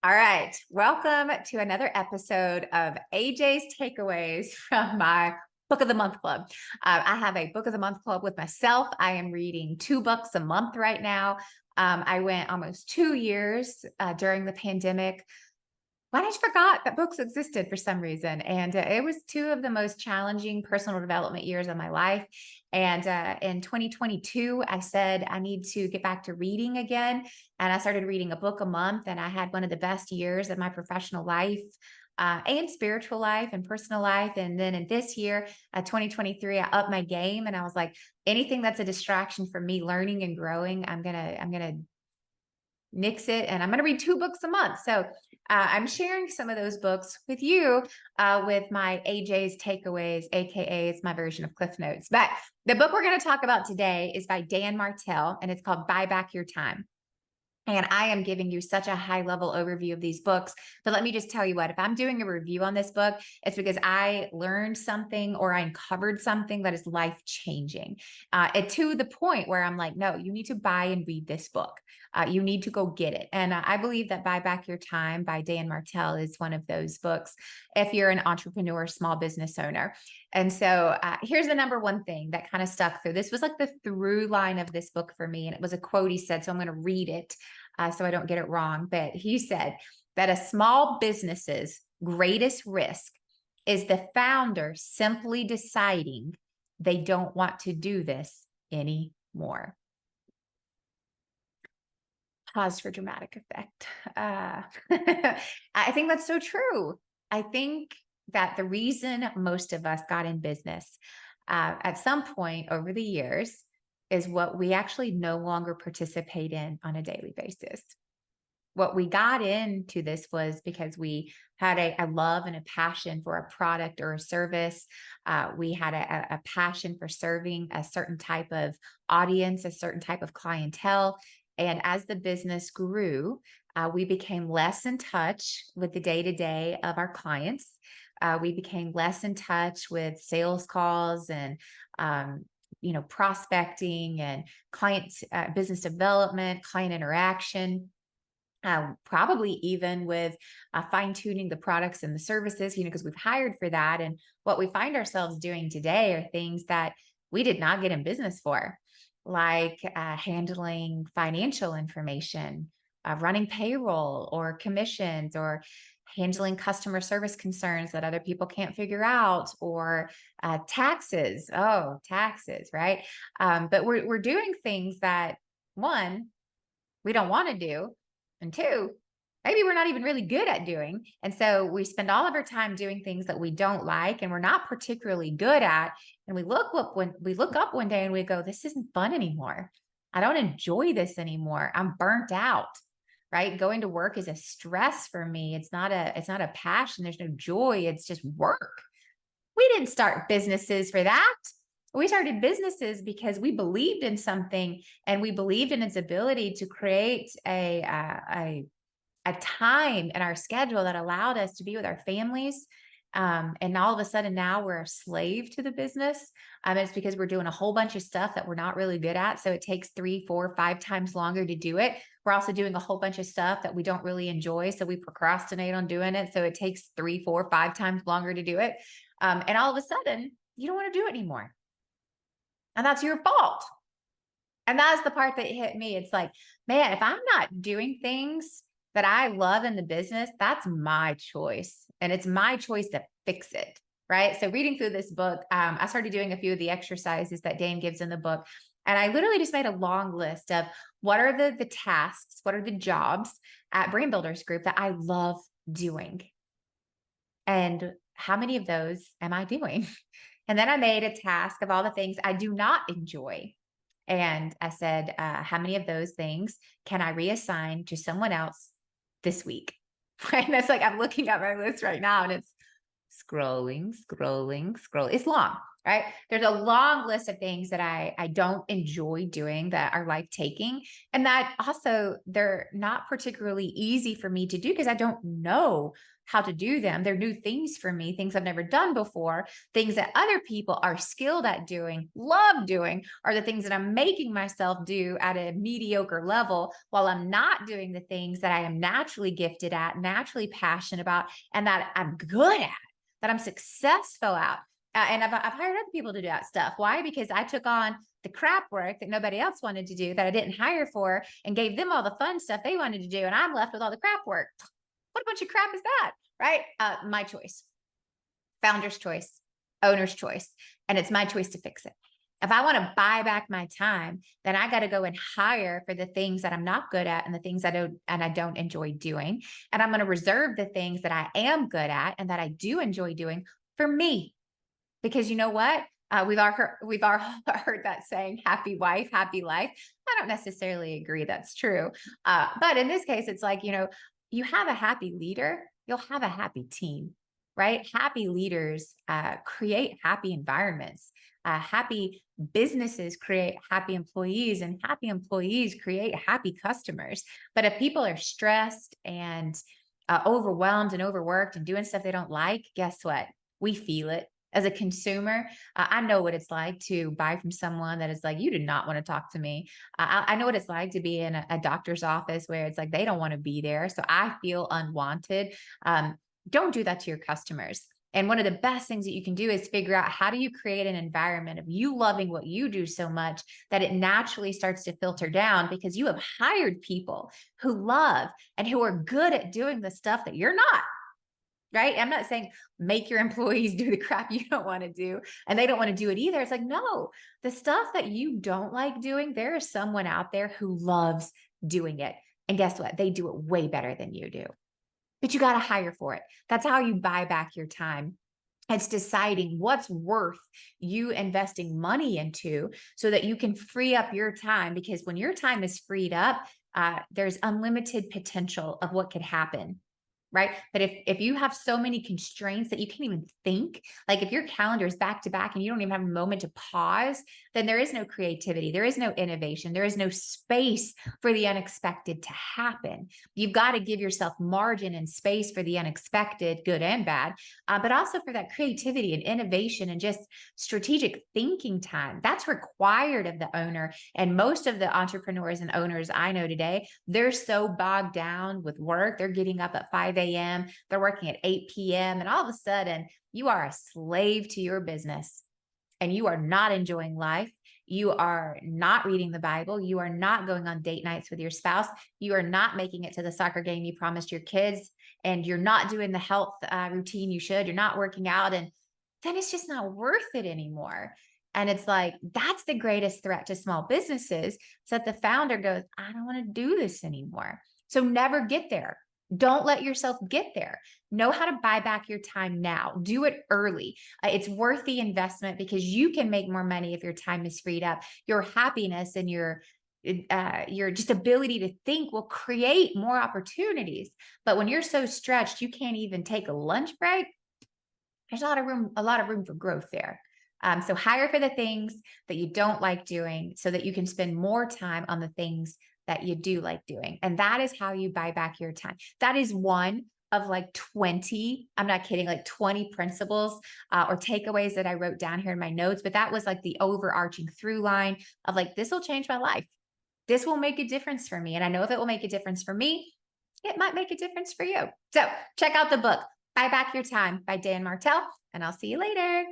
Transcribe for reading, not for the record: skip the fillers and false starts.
All right. Welcome to another episode of AJ's Takeaways from my Book of the Month Club. I have a Book of the Month Club with myself. I am reading 2 books a month right now. I went almost 2 years during the pandemic. I just forgot that books existed for some reason. And it was two of the most challenging personal development years of my life. And in 2022, I said, I need to get back to reading again. And I started reading a book a month. And I had one of the best years of my professional life. And spiritual life and personal life. And then in this year, 2023, I upped my game and I was like, anything that's a distraction from me learning and growing, I'm gonna nix it, and I'm going to read 2 books a month. So I'm sharing some of those books with you with my AJ's Takeaways, AKA it's my version of Cliff Notes. But the book we're going to talk about today is by Dan Martell, and it's called Buy Back Your Time. And I am giving you such a high level overview of these books. But let me just tell you what, if I'm doing a review on this book, it's because I learned something or I uncovered something that is life changing. And to the point where I'm like, no, you need to buy and read this book. You need to go get it. And I believe that Buy Back Your Time by Dan Martell is one of those books if you're an entrepreneur, small business owner. And so here's the number one thing that kind of stuck through. This was like the through line of this book for me. And it was a quote he said, so I'm going to read it so I don't get it wrong. But he said that a small business's greatest risk is the founder simply deciding they don't want to do this anymore. Pause for dramatic effect. I think that's so true. I think that the reason most of us got in business at some point over the years is what we actually no longer participate in on a daily basis. What we got into this was because we had a love and a passion for a product or a service. We had a passion for serving a certain type of audience, a certain type of clientele. And as the business grew, we became less in touch with the day-to-day of our clients. We became less in touch with sales calls and prospecting and client business development, client interaction, probably even with fine tuning the products and the services, because we've hired for that. And what we find ourselves doing today are things that we did not get in business for, like handling financial information, running payroll or commissions, or handling customer service concerns that other people can't figure out, or taxes. Oh, taxes, right? But we're doing things that, one, we don't want to do, and two, maybe we're not even really good at doing. And so we spend all of our time doing things that we don't like and we're not particularly good at. And we look up one day and we go, this isn't fun anymore. I don't enjoy this anymore. I'm burnt out. Right? Going to work is a stress for me. It's not a passion. There's no joy. It's just work. We didn't start businesses for that. We started businesses because we believed in something and we believed in its ability to create a time in our schedule that allowed us to be with our families. And all of a sudden now we're a slave to the business. It's because we're doing a whole bunch of stuff that we're not really good at. So it takes 3, 4, 5 times longer to do it. We're also doing a whole bunch of stuff that we don't really enjoy. So we procrastinate on doing it. So it takes 3, 4, 5 times longer to do it. And all of a sudden you don't want to do it anymore. And that's your fault. And that's the part that hit me. It's like, man, if I'm not doing things that I love in the business, that's my choice. And it's my choice to fix it. Right. So reading through this book, I started doing a few of the exercises that Dan gives in the book. And I literally just made a long list of what are the tasks, what are the jobs at Brain Builders Group that I love doing? And how many of those am I doing? And then I made a task of all the things I do not enjoy. And I said, how many of those things can I reassign to someone else this week? Right. And that's like, I'm looking at my list right now and it's scrolling. It's long. right? There's a long list of things that I don't enjoy doing that are life taking. And that also they're not particularly easy for me to do because I don't know how to do them. They're new things for me, things I've never done before, things that other people are skilled at doing, love doing, are the things that I'm making myself do at a mediocre level while I'm not doing the things that I am naturally gifted at, naturally passionate about, and that I'm good at, that I'm successful at. And I've hired other people to do that stuff. Why? Because I took on the crap work that nobody else wanted to do, that I didn't hire for, and gave them all the fun stuff they wanted to do. And I'm left with all the crap work. What a bunch of crap is that? Right? My choice, founder's choice, owner's choice. And it's my choice to fix it. If I want to buy back my time, then I got to go and hire for the things that I'm not good at and the things I don't enjoy doing. And I'm going to reserve the things that I am good at and that I do enjoy doing for me. Because you know what? We've all heard that saying, happy wife, happy life. I don't necessarily agree that's true. But in this case, it's like, you have a happy leader, you'll have a happy team, right? Happy leaders create happy environments. Happy businesses create happy employees, and happy employees create happy customers. But if people are stressed and overwhelmed and overworked and doing stuff they don't like, guess what? We feel it. As a consumer, I know what it's like to buy from someone that is like, you do not want to talk to me. I know what it's like to be in a doctor's office where it's like they don't want to be there. So I feel unwanted. Don't do that to your customers. And one of the best things that you can do is figure out, how do you create an environment of you loving what you do so much that it naturally starts to filter down, because you have hired people who love and who are good at doing the stuff that you're not. Right? I'm not saying make your employees do the crap you don't want to do and they don't want to do it either. It's like, no, the stuff that you don't like doing, there is someone out there who loves doing it. And guess what? They do it way better than you do. But you got to hire for it. That's how you buy back your time. It's deciding what's worth you investing money into so that you can free up your time. Because when your time is freed up, there's unlimited potential of what could happen. Right. But if you have so many constraints that you can't even think, like if your calendar is back to back and you don't even have a moment to pause, then there is no creativity. There is no innovation. There is no space for the unexpected to happen. You've got to give yourself margin and space for the unexpected, good and bad, but also for that creativity and innovation and just strategic thinking time. That's required of the owner. And most of the entrepreneurs and owners I know today, they're so bogged down with work. They're getting up at 5 a.m., they're working at 8 p.m. And all of a sudden, you are a slave to your business and you are not enjoying life. You are not reading the Bible. You are not going on date nights with your spouse. You are not making it to the soccer game you promised your kids. And you're not doing the health routine you should. You're not working out. And then it's just not worth it anymore. And it's like, that's the greatest threat to small businesses. So that the founder goes, I don't want to do this anymore. So never get there. Don't let yourself get there. Know how to buy back your time now. Do it early. It's worth the investment because you can make more money if your time is freed up. Your happiness and your just ability to think will create more opportunities. But when you're so stretched, you can't even take a lunch break. There's a lot of room for growth there. So hire for the things that you don't like doing so that you can spend more time on the things that you do like doing. And that is how you buy back your time. That is one of like 20, I'm not kidding, like 20 principles or takeaways that I wrote down here in my notes. But that was like the overarching through line of like, this will change my life. This will make a difference for me. And I know if it will make a difference for me, it might make a difference for you. So check out the book, Buy Back Your Time by Dan Martell, and I'll see you later.